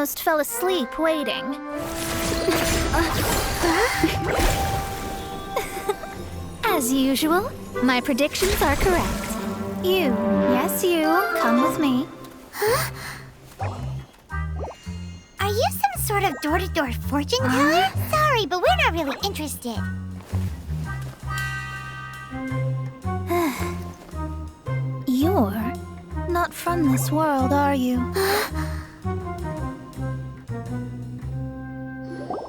almost fell asleep waiting. As usual, my predictions are correct. Yes you, come with me. Are you some sort of door-to-door fortune teller? Sorry, but we're not really interested. You're not from this world, are you?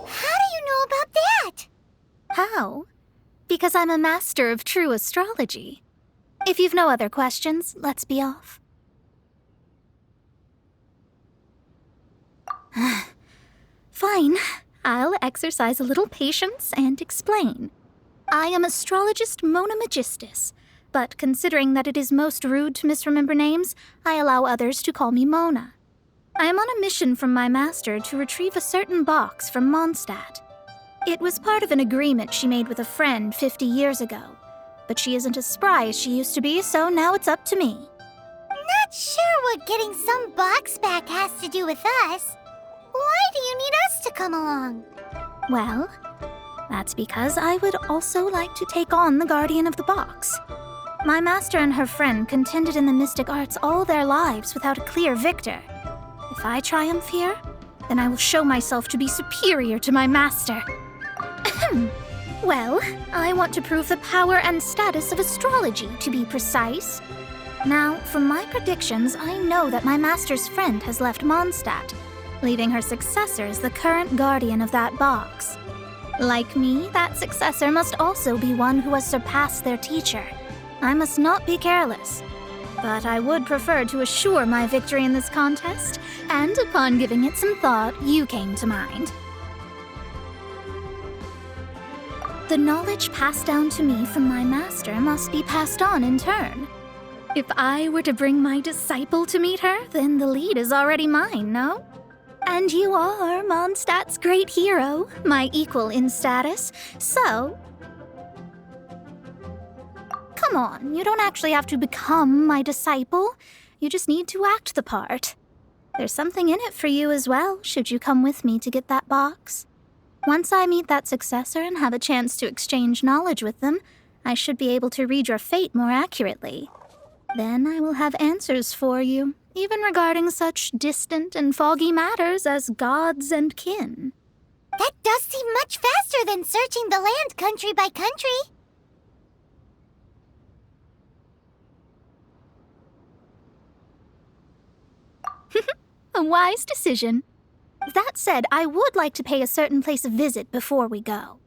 How do you know about that? How? Because I'm a master of true astrology. If you've no other questions, let's be off. Fine. I'll exercise a little patience and explain. I am astrologist Mona Magistus, but considering that it is most rude to misremember names, I allow others to call me Mona. I am on a mission from my master to retrieve a certain box from Mondstadt. It was part of an agreement she made with a friend 50 years ago, but she isn't as spry as she used to be, so now it's up to me. Not sure what getting some box back has to do with us. Why do you need us to come along? Well, that's because I would also like to take on the guardian of the box. My master and her friend contended in the mystic arts all their lives without a clear victor. If I triumph here, then I will show myself to be superior to my master. Well, I want to prove the power and status of astrology, to be precise. Now, from my predictions, I know that my master's friend has left Mondstadt, leaving her successor as the current guardian of that box. Like me, that successor must also be one who has surpassed their teacher. I must not be careless. But I would prefer to assure my victory in this contest, and upon giving it some thought, you came to mind. The knowledge passed down to me from my master must be passed on in turn. If I were to bring my disciple to meet her, then the lead is already mine, no? And you are Mondstadt's great hero, my equal in status, so... Come on, you don't actually have to become my disciple. You just need to act the part. There's something in it for you as well, should you come with me to get that box. Once I meet that successor and have a chance to exchange knowledge with them, I should be able to read your fate more accurately. Then I will have answers for you, even regarding such distant and foggy matters as gods and kin. That does seem much faster than searching the land country by country. A wise decision. That said, I would like to pay a certain place a visit before we go.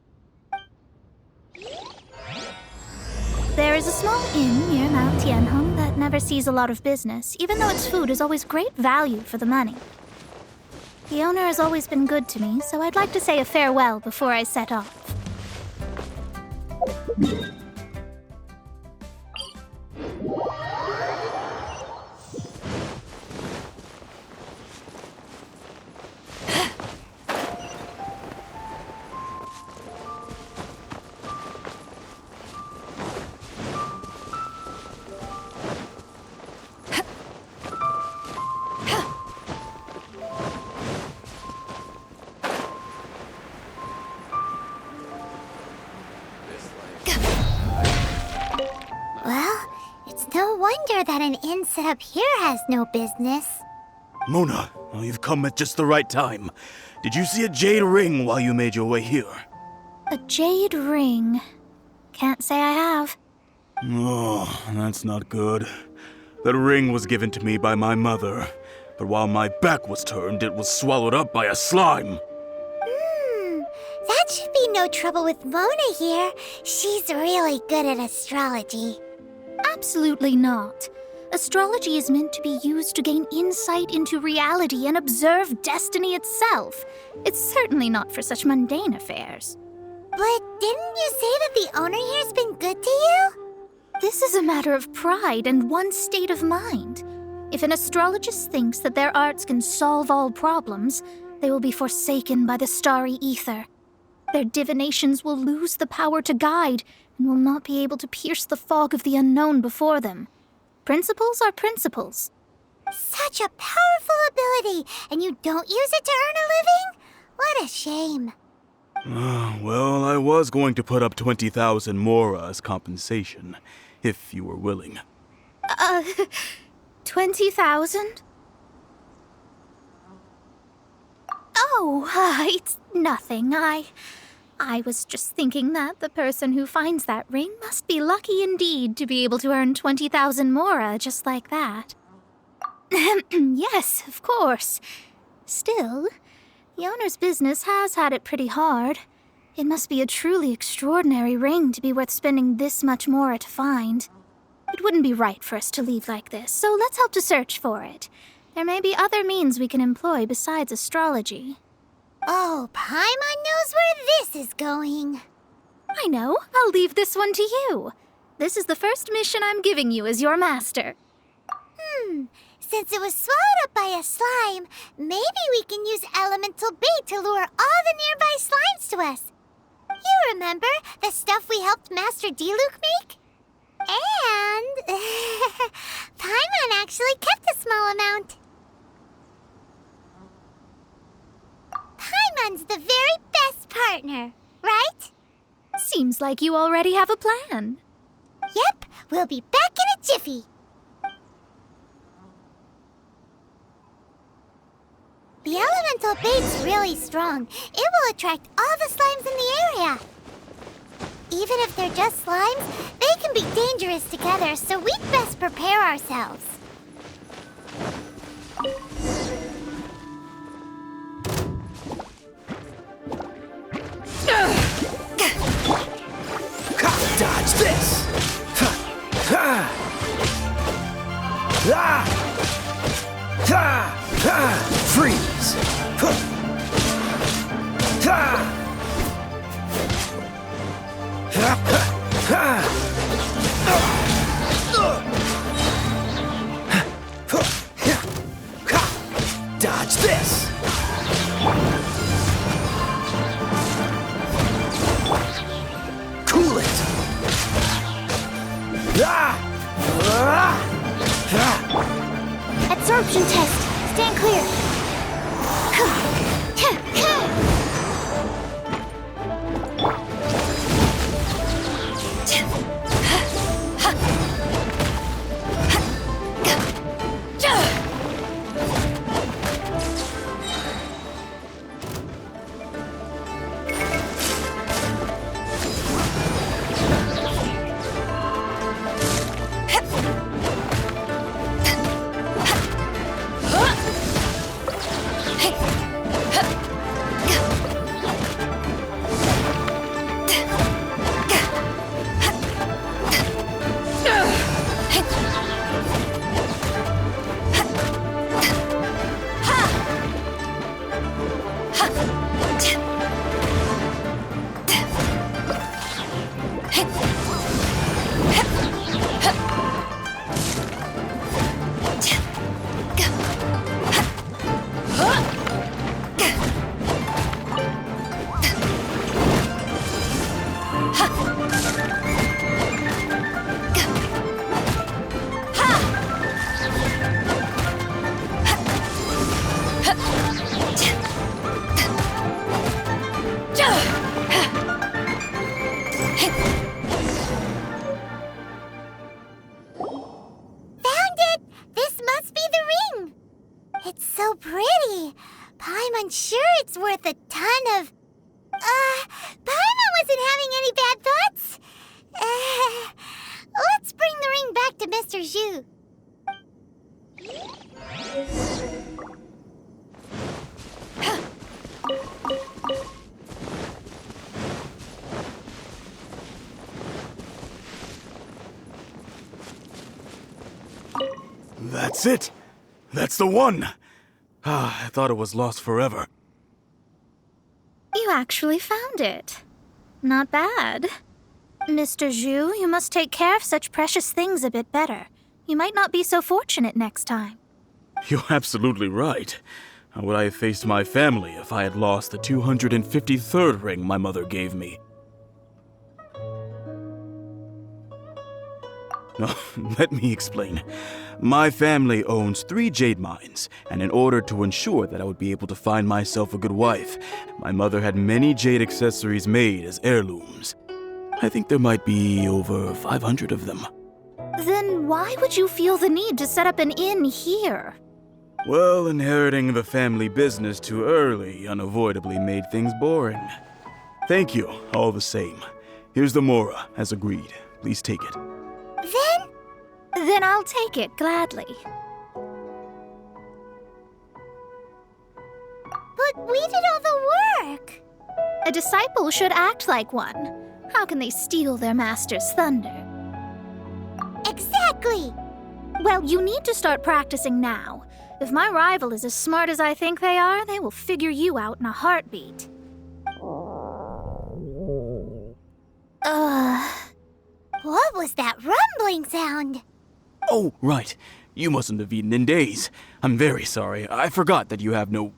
There is a small inn near Mount Tianheng that never sees a lot of business, even though its food is always great value for the money. The owner has always been good to me, so I'd like to say a farewell before I set off. Well, it's no wonder that an inn set up here has no business. Mona, oh, you've come at just the right time. Did you see a jade ring while you made your way here? A jade ring. Can't say I have. Oh, that's not good. That ring was given to me by my mother, but while my back was turned, it was swallowed up by a slime. That should be no trouble with Mona here. She's really good at astrology. Absolutely not. Astrology is meant to be used to gain insight into reality and observe destiny itself. It's certainly not for such mundane affairs. But didn't you say that the owner here's been good to you? This is a matter of pride and one's state of mind. If an astrologist thinks that their arts can solve all problems, they will be forsaken by the starry ether. Their divinations will lose the power to guide and will not be able to pierce the fog of the unknown before them. Principles are principles. Such a powerful ability, and you don't use it to earn a living? What a shame. Well, I was going to put up 20,000 mora as compensation, if you were willing. 20,000? Oh, it's nothing. I was just thinking that the person who finds that ring must be lucky indeed to be able to earn 20,000 mora just like that. Yes, of course. Still, the owner's business has had it pretty hard. It must be a truly extraordinary ring to be worth spending this much mora to find. It wouldn't be right for us to leave like this, so let's help to search for it. There may be other means we can employ besides astrology. Oh, Paimon knows where this is going. I know. I'll leave this one to you. This is the first mission I'm giving you as your master. Since it was swallowed up by a slime, maybe we can use elemental bait to lure all the nearby slimes to us. You remember the stuff we helped Master Diluc make? And Paimon actually kept a small amount. Paimon's the very best partner, right? Seems like you already have a plan. Yep, we'll be back in a jiffy. The elemental bait's really strong. It will attract all the slimes in the area. Even if they're just slimes, they can be dangerous together, so we'd best prepare ourselves. Dodge this! Freeze! Dodge this! Cool it! Absorption test. Stand clear. It's so pretty. Paimon, sure it's worth a ton of... Paimon wasn't having any bad thoughts. Let's bring the ring back to Mr. Zhu. That's it! That's the one! I thought it was lost forever. You actually found it. Not bad. Mr. Zhu, you must take care of such precious things a bit better. You might not be so fortunate next time. You're absolutely right. How would I have faced my family if I had lost the 253rd ring my mother gave me? Let me explain. My family owns 3 jade mines, and in order to ensure that I would be able to find myself a good wife, my mother had many jade accessories made as heirlooms. I think there might be over 500 of them. Then why would you feel the need to set up an inn here? Well, inheriting the family business too early unavoidably made things boring. Thank you, all the same. Here's the Mora, as agreed. Please take it. Then I'll take it gladly. But we did all the work. A disciple should act like one. How can they steal their master's thunder? Exactly. Well, you need to start practicing now. If my rival is as smart as I think they are, they will figure you out in a heartbeat. What was that rumbling sound? Oh, right. You mustn't have eaten in days. I'm very sorry. I forgot that you have no...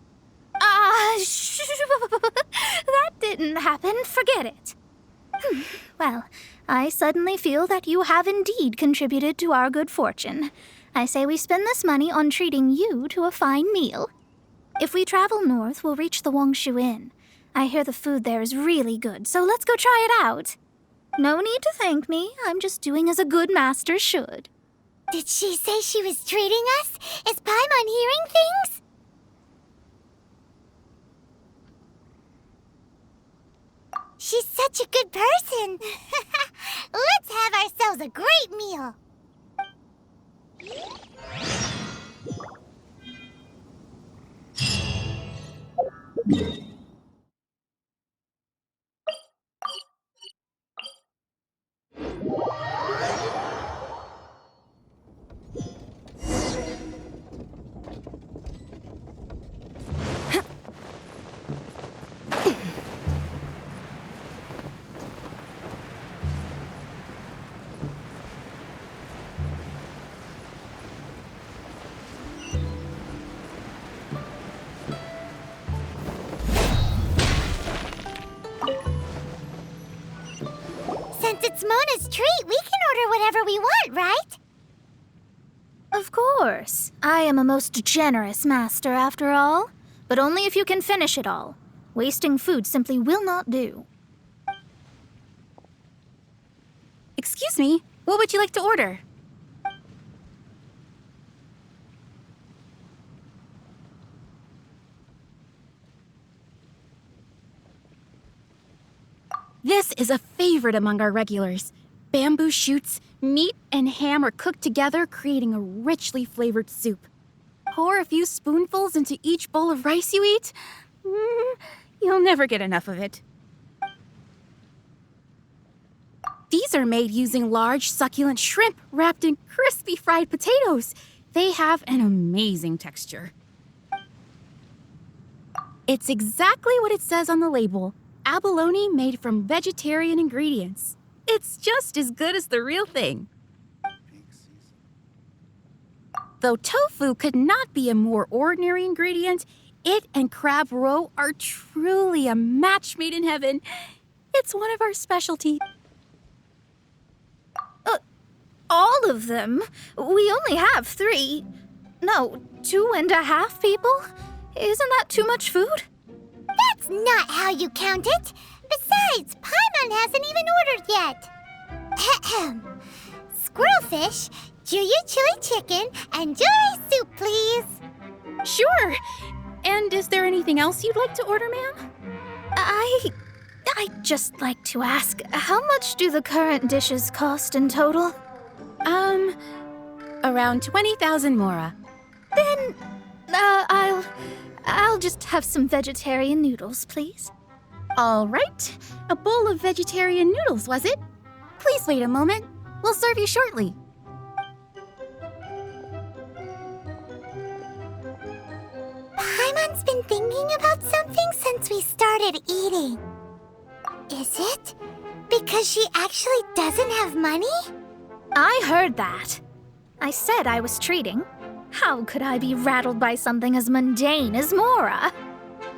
That didn't happen. Forget it. Well, I suddenly feel that you have indeed contributed to our good fortune. I say we spend this money on treating you to a fine meal. If we travel north, we'll reach the Wongshu Inn. I hear the food there is really good, so let's go try it out. No need to thank me. I'm just doing as a good master should. Did she say she was treating us? Is Paimon hearing things? She's such a good person. Let's have ourselves a great meal. Since it's Mona's treat, we can order whatever we want, right? Of course. I am a most generous master, after all. But only if you can finish it all. Wasting food simply will not do. Excuse me, what would you like to order? This is a favorite among our regulars. Bamboo shoots, meat, and ham are cooked together, creating a richly flavored soup. Pour a few spoonfuls into each bowl of rice you eat. You'll never get enough of it. These are made using large, succulent shrimp wrapped in crispy fried potatoes. They have an amazing texture. It's exactly what it says on the label. Abalone made from vegetarian ingredients. It's just as good as the real thing. Though tofu could not be a more ordinary ingredient, it and crab roe are truly a match made in heaven. It's one of our specialties. All of them? We only have 3. No, 2.5 people? Isn't that too much food? That's not how you count it. Besides, Paimon hasn't even ordered yet. Ahem. Squirrelfish, Juyu chili chicken, and juri soup, please. Sure. And is there anything else you'd like to order, ma'am? I'd just like to ask, how much do the current dishes cost in total? Around 20,000 mora. Then, I'll just have some vegetarian noodles, please. All right. A bowl of vegetarian noodles, was it? Please wait a moment. We'll serve you shortly. Paimon's been thinking about something since we started eating. Is it because she actually doesn't have money? I heard that. I said I was treating. How could I be rattled by something as mundane as Mora?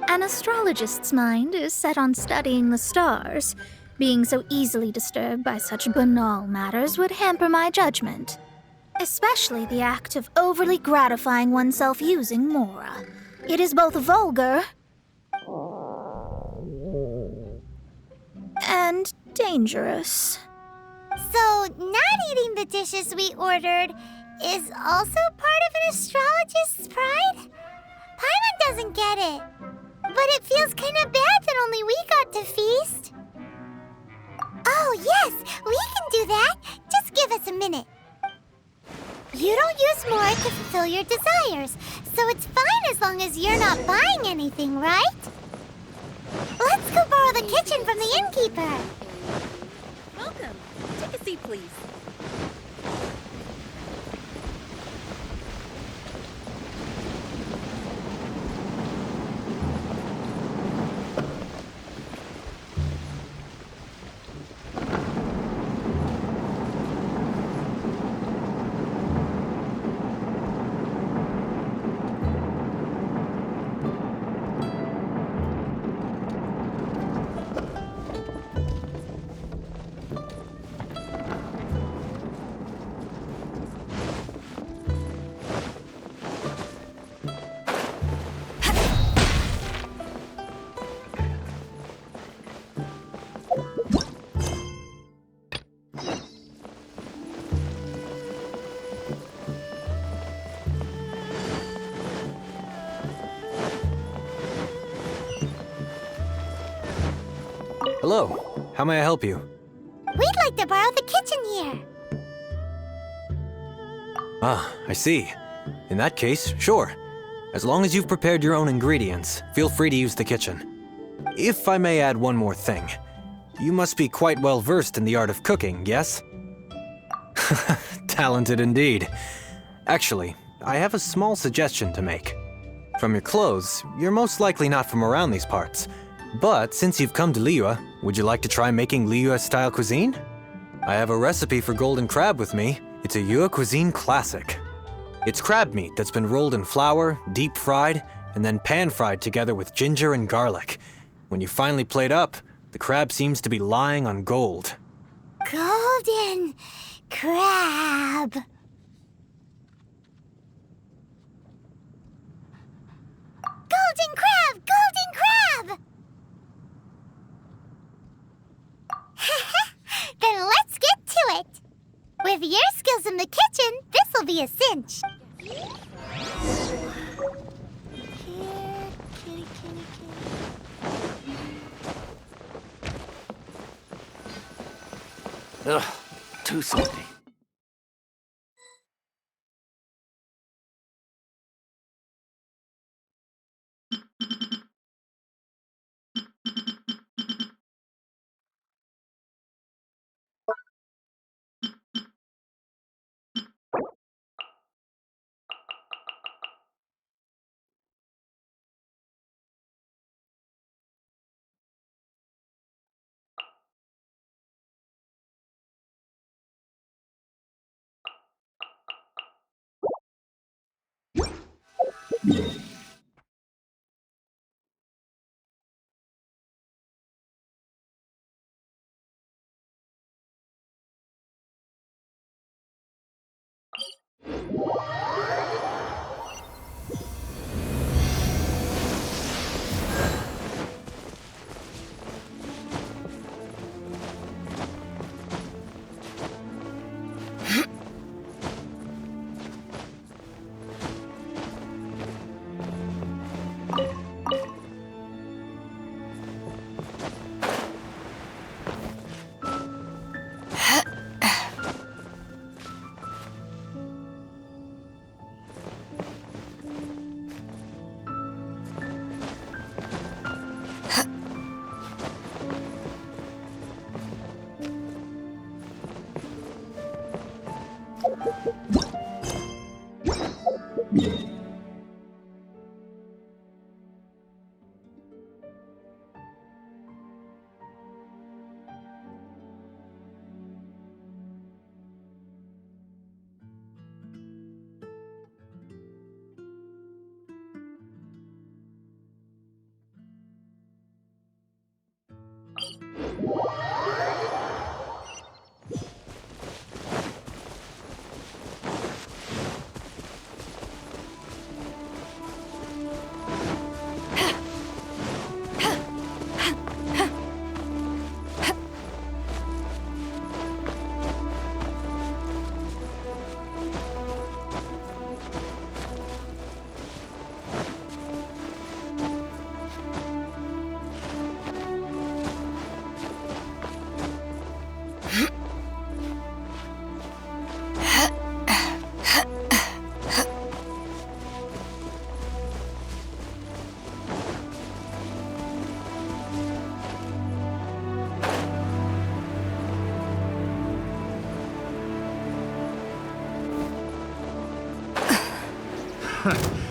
An astrologist's mind is set on studying the stars, Being so easily disturbed by such banal matters would hamper my judgment. Especially the act of overly gratifying oneself using Mora. It is both vulgar and dangerous. So, not eating the dishes we ordered is also part of an astrologist's pride? Paimon doesn't get it. But it feels kind of bad that only we got to feast. Oh, yes, we can do that. Just give us a minute. You don't use more to fulfill your desires, so it's fine as long as you're not buying anything, right? Let's go borrow the kitchen from the innkeeper. Welcome. Take a seat, please. Hello, how may I help you? We'd like to borrow the kitchen here. Ah, I see. In that case, sure. As long as you've prepared your own ingredients, feel free to use the kitchen. If I may add one more thing, you must be quite well versed in the art of cooking, yes? Talented indeed. Actually, I have a small suggestion to make. From your clothes, you're most likely not from around these parts. But since you've come to Liyue, would you like to try making Liyue-style cuisine? I have a recipe for golden crab with me. It's a Yue cuisine classic. It's crab meat that's been rolled in flour, deep fried, and then pan-fried together with ginger and garlic. When you finally plate up, the crab seems to be lying on gold. Golden crab. Golden crab! Golden crab! Then let's get to it. With your skills in the kitchen, this'll be a cinch. Here, kitty, kitty, kitty. Ugh, too salty.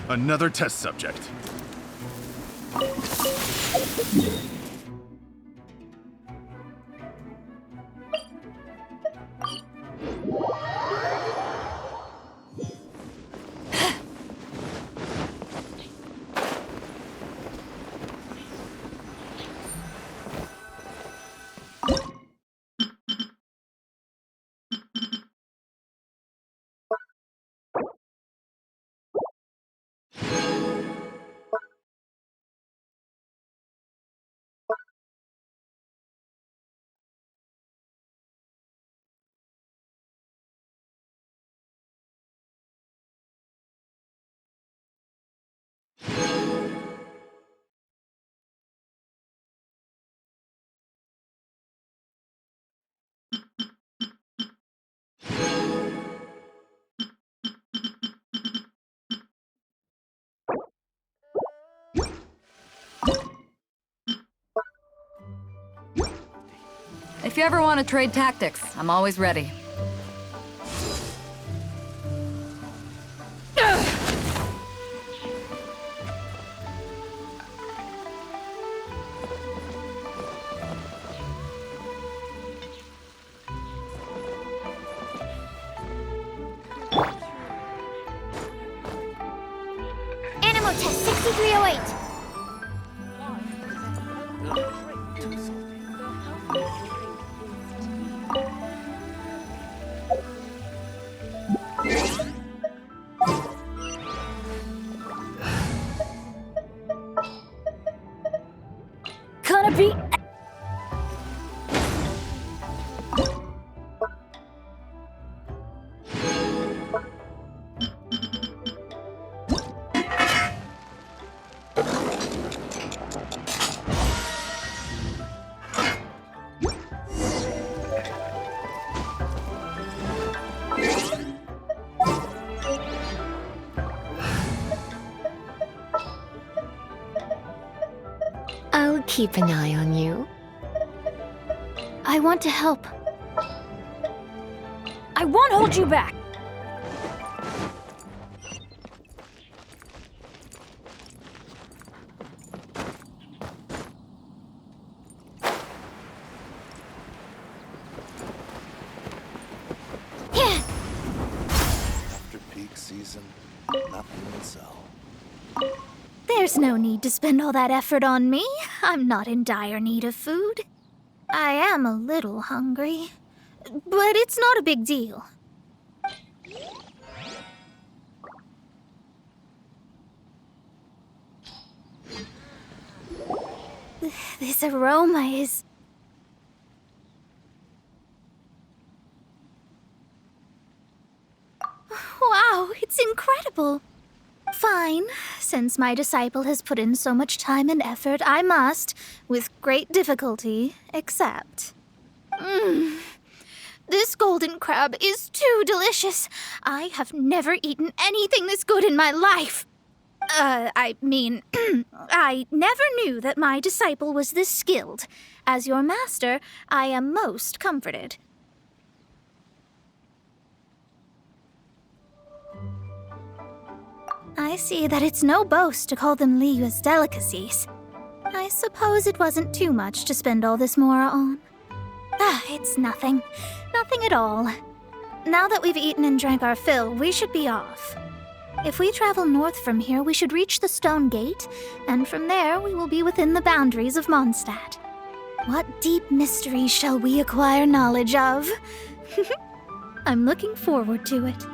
Another test subject. If you ever want to trade tactics, I'm always ready. Animal test 6308. Gonna be. I'll keep an eye on you. I want to help. I won't hold you back. After peak season, nothing will sell. There's no need to spend all that effort on me. I'm not in dire need of food. I am a little hungry, but it's not a big deal. This aroma is... Wow, it's incredible. Fine. Since my disciple has put in so much time and effort, I must, with great difficulty, accept. This golden crab is too delicious. I have never eaten anything this good in my life. I mean, I never knew that my disciple was this skilled. As your master, I am most comforted. I see that it's no boast to call them Liyue's delicacies. I suppose it wasn't too much to spend all this mora on. It's nothing. Nothing at all. Now that we've eaten and drank our fill, we should be off. If we travel north from here, we should reach the Stone Gate, and from there we will be within the boundaries of Mondstadt. What deep mysteries shall we acquire knowledge of? I'm looking forward to it.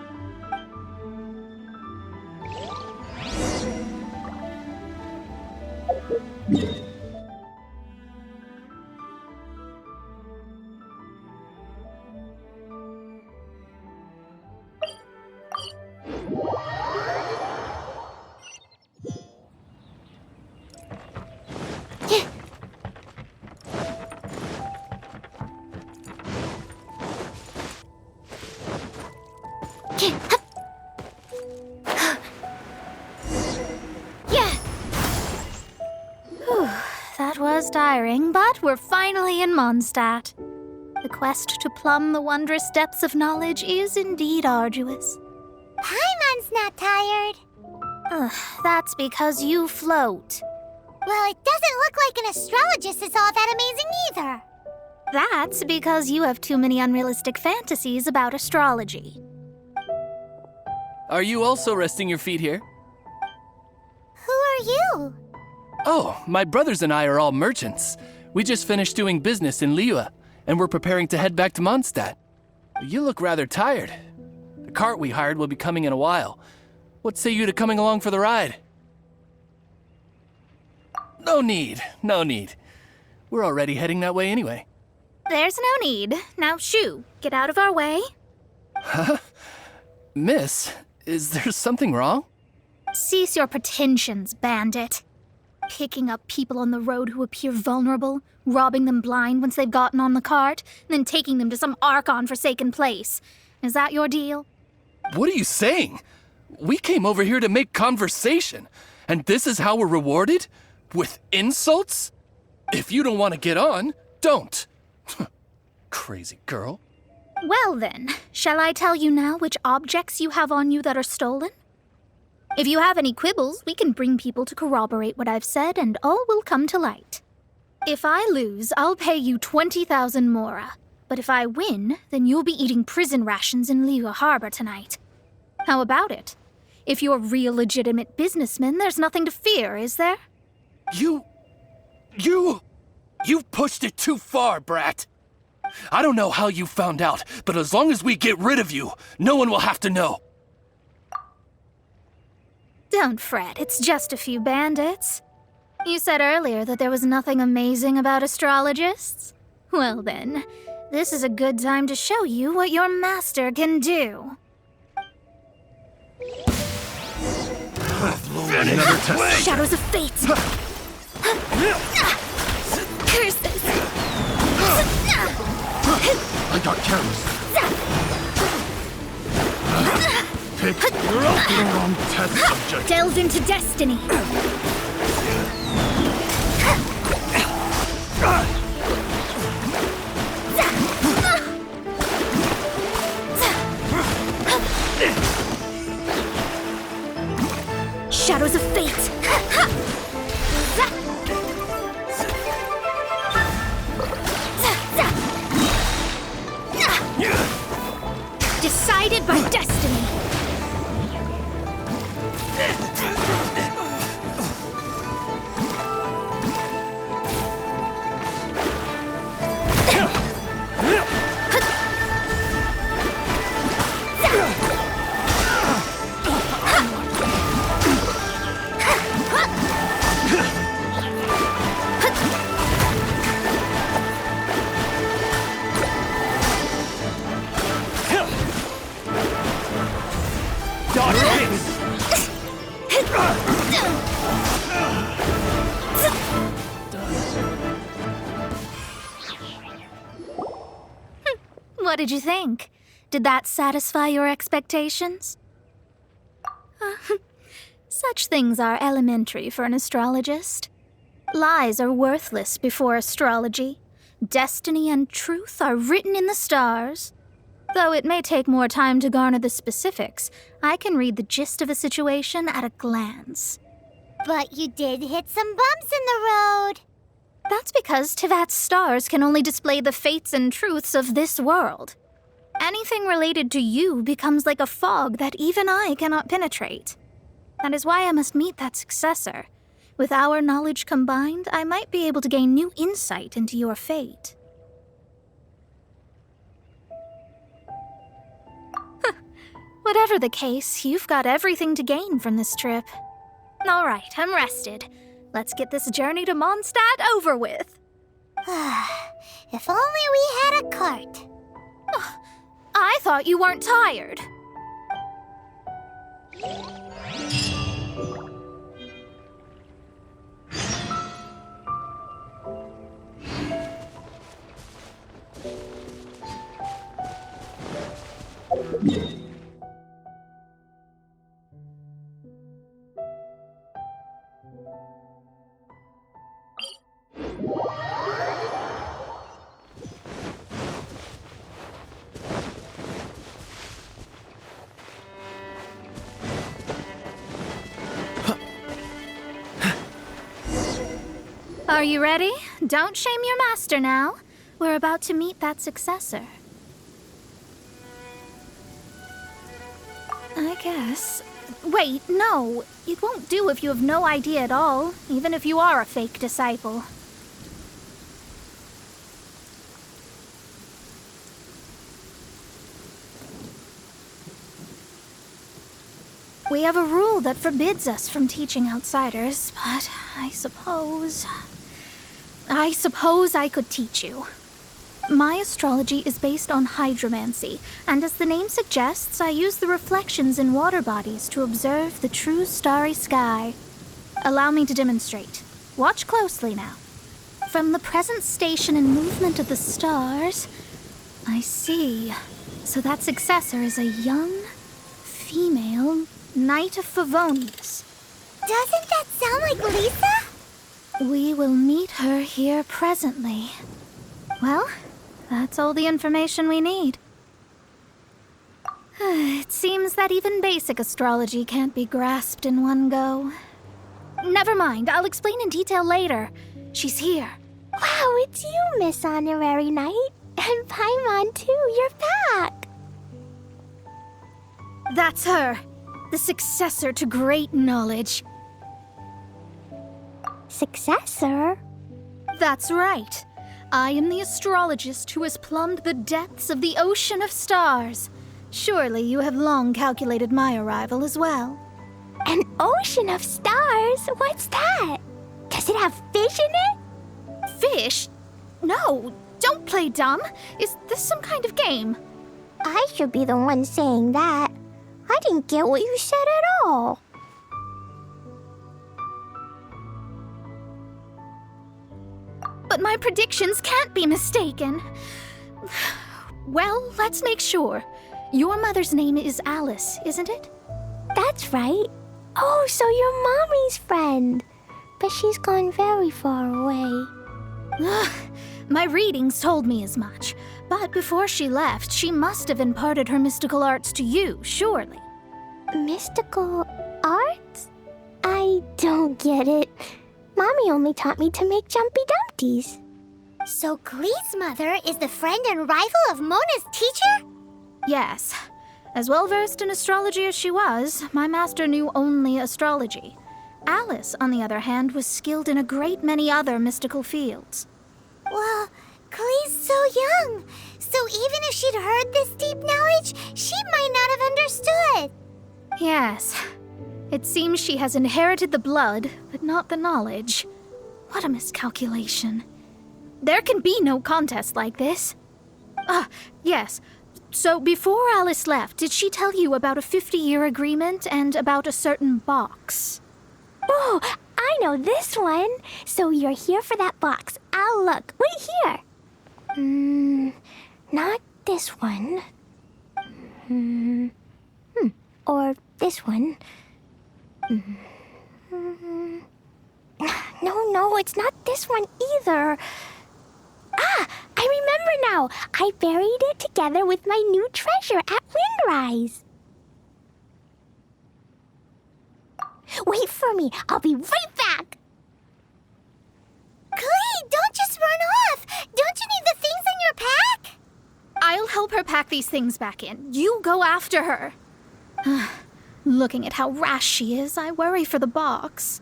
That was tiring, but we're finally in Mondstadt. The quest to plumb the wondrous depths of knowledge is indeed arduous. Paimon's not tired. Ugh, that's because you float. Well, it doesn't look like an astrologist is all that amazing either. That's because you have too many unrealistic fantasies about astrology. Are you also resting your feet here? Who are you? Oh, my brothers and I are all merchants. We just finished doing business in Liyue, and we're preparing to head back to Mondstadt. You look rather tired. The cart we hired will be coming in a while. What say you to coming along for the ride? No need. We're already heading that way anyway. There's no need. Now shoo, get out of our way. Huh? Miss, is there something wrong? Cease your pretensions, bandit. Picking up people on the road who appear vulnerable, robbing them blind once they've gotten on the cart, then taking them to some Archon-forsaken place. Is that your deal? What are you saying? We came over here to make conversation, and this is how we're rewarded? With insults? If you don't want to get on, don't. Crazy girl. Well then, shall I tell you now which objects you have on you that are stolen? If you have any quibbles, we can bring people to corroborate what I've said and all will come to light. If I lose, I'll pay you 20,000 mora. But if I win, then you'll be eating prison rations in Liyue Harbor tonight. How about it? If you're real legitimate businessmen, there's nothing to fear, is there? You've pushed it too far, brat. I don't know how you found out, but as long as we get rid of you, no one will have to know. Don't fret, it's just a few bandits. You said earlier that there was nothing amazing about astrologists? Well then, this is a good time to show you what your master can do. Another test. Shadows of fate! Curses! I got careless. Pick the wrong test subject. Delve into destiny! Shadows of fate! Decided by destiny! What did you think? Did that satisfy your expectations? Such things are elementary for an astrologist. Lies are worthless before astrology. Destiny and truth are written in the stars. Though it may take more time to garner the specifics, I can read the gist of a situation at a glance. But you did hit some bumps in the road. That's because Tivat's stars can only display the fates and truths of this world. Anything related to you becomes like a fog that even I cannot penetrate. That is why I must meet that successor. With our knowledge combined, I might be able to gain new insight into your fate. Whatever the case, you've got everything to gain from this trip. All right, I'm rested. Let's get this journey to Mondstadt over with. If only we had a cart. I thought you weren't tired. Are you ready? Don't shame your master now. We're about to meet that successor. I guess. Wait, no. It won't do if you have no idea at all, even if you are a fake disciple. We have a rule that forbids us from teaching outsiders, but I suppose I could teach you. My astrology is based on hydromancy, and as the name suggests, I use the reflections in water bodies to observe the true starry sky. Allow me to demonstrate. Watch closely now. From the present station and movement of the stars, I see. So that successor is a young, female Knight of Favonius. Doesn't that sound like Lisa? We will meet her here presently. Well, that's all the information we need. It seems that even basic astrology can't be grasped in one go. Never mind, I'll explain in detail later. She's here. Wow, it's you, Miss Honorary Knight. And Paimon, too, you're back. That's her. The successor to great knowledge. Successor? That's right. I am the astrologist who has plumbed the depths of the ocean of stars. Surely you have long calculated my arrival as well. An ocean of stars? What's that? Does it have fish in it? Fish? No, don't play dumb. Is this some kind of game? I should be the one saying that. I didn't get what you said at all. But my predictions can't be mistaken. Well, let's make sure. Your mother's name is Alice, isn't it? That's right. Oh, so you're Mommy's friend. But she's gone very far away. My readings told me as much. But before she left, she must have imparted her mystical arts to you, surely. Mystical arts? I don't get it. Mommy only taught me to make Jumpy Dumpties. So Glee's mother is the friend and rival of Mona's teacher? Yes. As well-versed in astrology as she was, my master knew only astrology. Alice, on the other hand, was skilled in a great many other mystical fields. Well, Glee's so young. So even if she'd heard this deep knowledge, she might not have understood. Yes. It seems she has inherited the blood, but not the knowledge. What a miscalculation. There can be no contest like this. Yes. So before Alice left, did she tell you about a 50-year agreement and about a certain box? Oh, I know this one. So you're here for that box. I'll look. Wait here. Not this one. Or this one. No, it's not this one either. I remember now. I buried it together with my new treasure at Windrise. Wait for me. I'll be right back. Glee, don't just run off. Don't you need the things in your pack? I'll help her pack these things back in. You go after her. Looking at how rash she is, I worry for the box.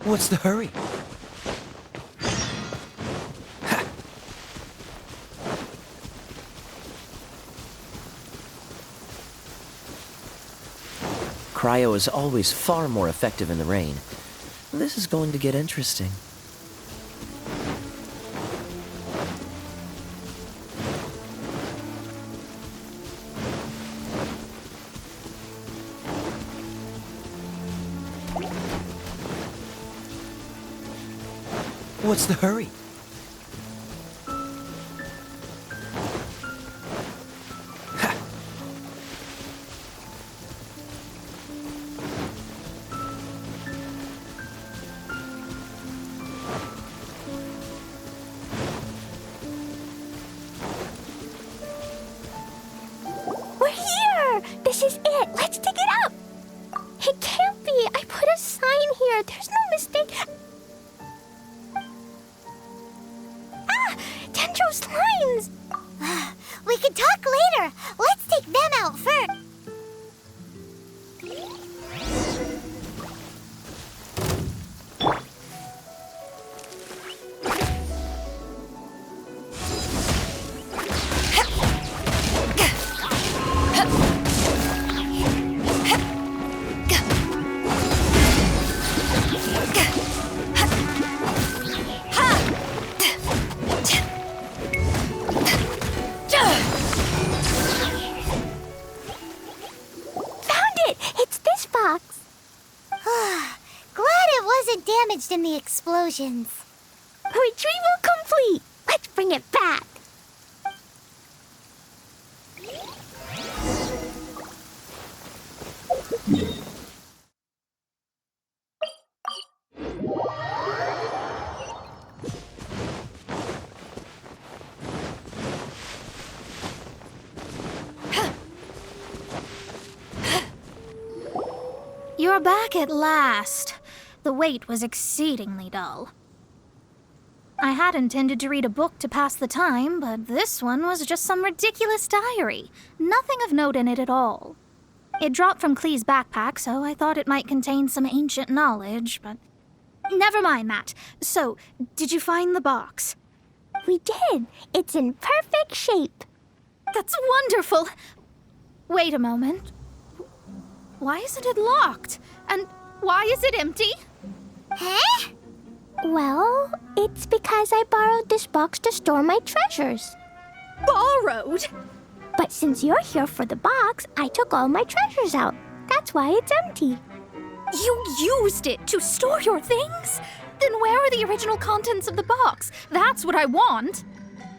What's the hurry? Cryo is always far more effective in the rain. This is going to get interesting. What's the hurry? swear, there's no mistake. Ah! Dendro slimes! We can talk later. Let's take them out first. Damaged in the explosions. Retrieval complete. Let's bring it back. You're back at last. The wait was exceedingly dull. I had intended to read a book to pass the time, but this one was just some ridiculous diary. Nothing of note in it at all. It dropped from Klee's backpack, so I thought it might contain some ancient knowledge, but... Never mind that. So, did you find the box? We did. It's in perfect shape. That's wonderful! Wait a moment. Why isn't it locked? And why is it empty? Huh? Well, it's because I borrowed this box to store my treasures. Borrowed? But since you're here for the box, I took all my treasures out. That's why it's empty. You used it to store your things? Then where are the original contents of the box? That's what I want.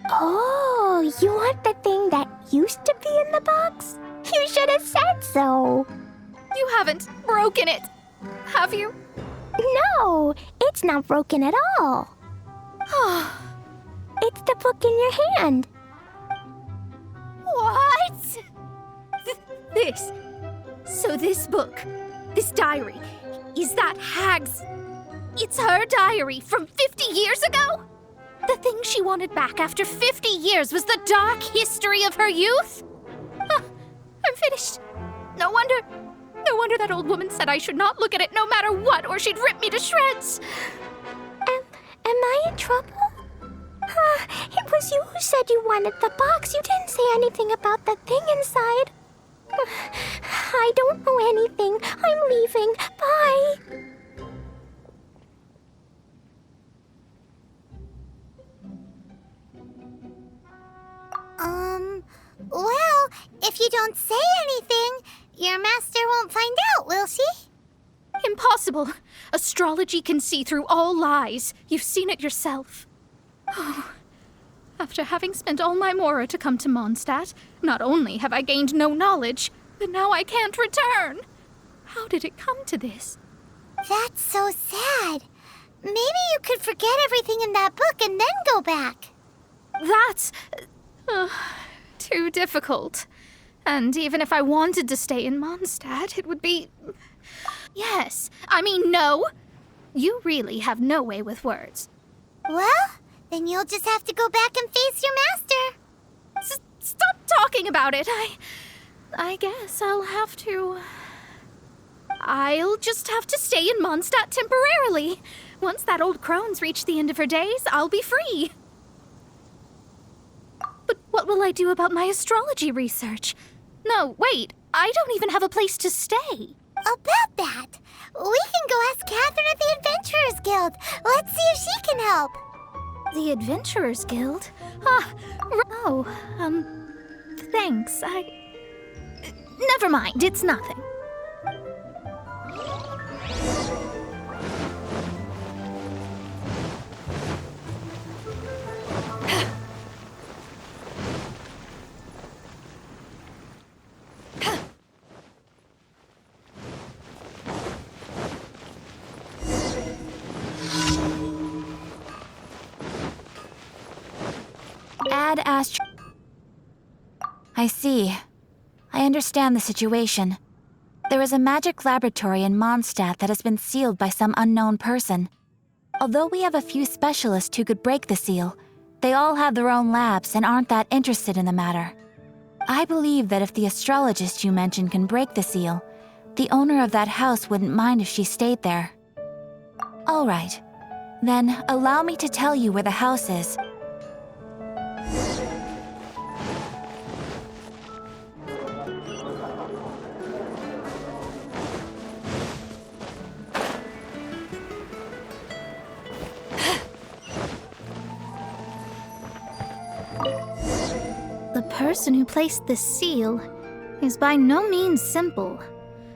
Oh, you want the thing that used to be in the box? You should have said so. You haven't broken it, have you? No, it's not broken at all. It's the book in your hand. What? This. So this book, this diary, is that Hag's... It's her diary from 50 years ago? The thing she wanted back after 50 years was the dark history of her youth? I'm finished. No wonder that old woman said I should not look at it no matter what, or she'd rip me to shreds. Am I in trouble? It was you who said you wanted the box. You didn't say anything about the thing inside. I don't know anything. I'm leaving. Bye. Well, if you don't say anything, your master won't find out, will she? Impossible. Astrology can see through all lies. You've seen it yourself. Oh. After having spent all my mora to come to Mondstadt, not only have I gained no knowledge, but now I can't return. How did it come to this? That's so sad. Maybe you could forget everything in that book and then go back. That's... too difficult. And even if I wanted to stay in Mondstadt, it would be... Yes, I mean no. You really have no way with words. Well, then you'll just have to go back and face your master. Stop talking about it. I guess I'll have to... I'll just have to stay in Mondstadt temporarily. Once that old crone's reached the end of her days, I'll be free. But what will I do about my astrology research? No, wait, I don't even have a place to stay. About that, we can go ask Catherine at the Adventurers Guild. Let's see if she can help. The Adventurers Guild? Thanks, Never mind, it's nothing. Add I see. I understand the situation. There is a magic laboratory in Mondstadt that has been sealed by some unknown person. Although we have a few specialists who could break the seal, they all have their own labs and aren't that interested in the matter. I believe that if the astrologist you mentioned can break the seal, the owner of that house wouldn't mind if she stayed there. All right. Then allow me to tell you where the house is. The person who placed this seal is by no means simple.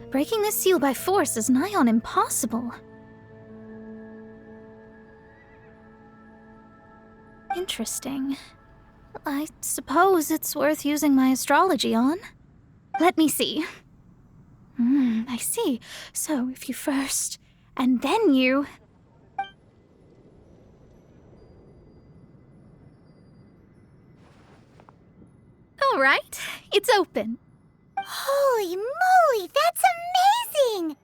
Breaking this seal by force is nigh on impossible. Interesting. I suppose it's worth using my astrology on. Let me see. I see. So if you first, and then you... All right, it's open. Holy moly, that's amazing!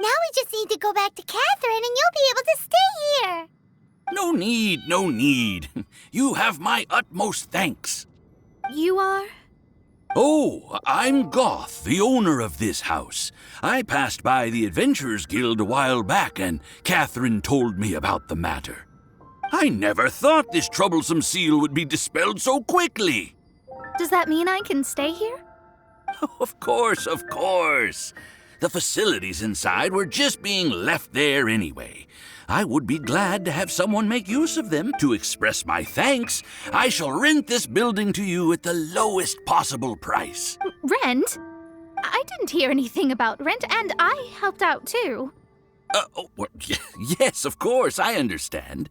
Now we just need to go back to Catherine and you'll be able to stay here. No need, no need. You have my utmost thanks. You are? Oh, I'm Goth, the owner of this house. I passed by the Adventurers Guild a while back, and Catherine told me about the matter. I never thought this troublesome seal would be dispelled so quickly. Does that mean I can stay here? Of course, of course. The facilities inside were just being left there anyway. I would be glad to have someone make use of them. To express my thanks, I shall rent this building to you at the lowest possible price. Rent? I didn't hear anything about rent, and I helped out too. Yes, of course, I understand.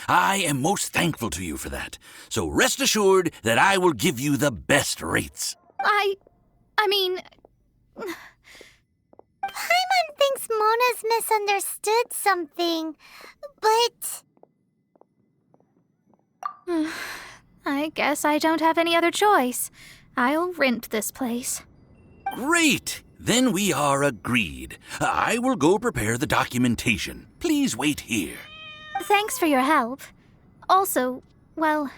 I am most thankful to you for that. So rest assured that I will give you the best rates. I mean... Paimon thinks Mona's misunderstood something, but... I guess I don't have any other choice. I'll rent this place. Great! Then we are agreed. I will go prepare the documentation. Please wait here. Thanks for your help. Also, well,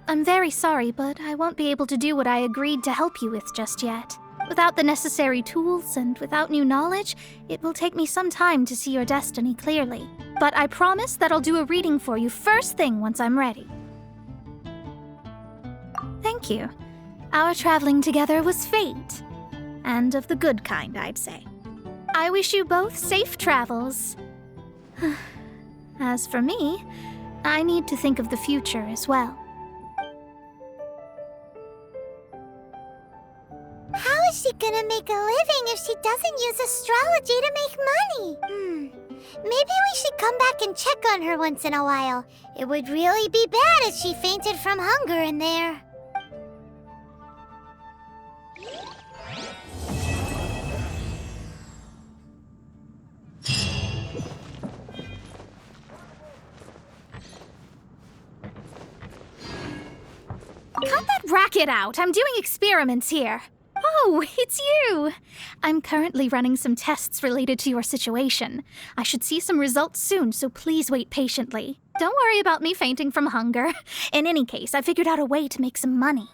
I'm very sorry, but I won't be able to do what I agreed to help you with just yet. Without the necessary tools and without new knowledge, it will take me some time to see your destiny clearly. But I promise that I'll do a reading for you first thing once I'm ready. Thank you. Our traveling together was fate. And of the good kind, I'd say. I wish you both safe travels. As for me, I need to think of the future as well. How is she gonna make a living if she doesn't use astrology to make money? Maybe we should come back and check on her once in a while. It would really be bad if she fainted from hunger in there. Cut that racket out! I'm doing experiments here. Oh, it's you! I'm currently running some tests related to your situation. I should see some results soon, so please wait patiently. Don't worry about me fainting from hunger. In any case, I figured out a way to make some money.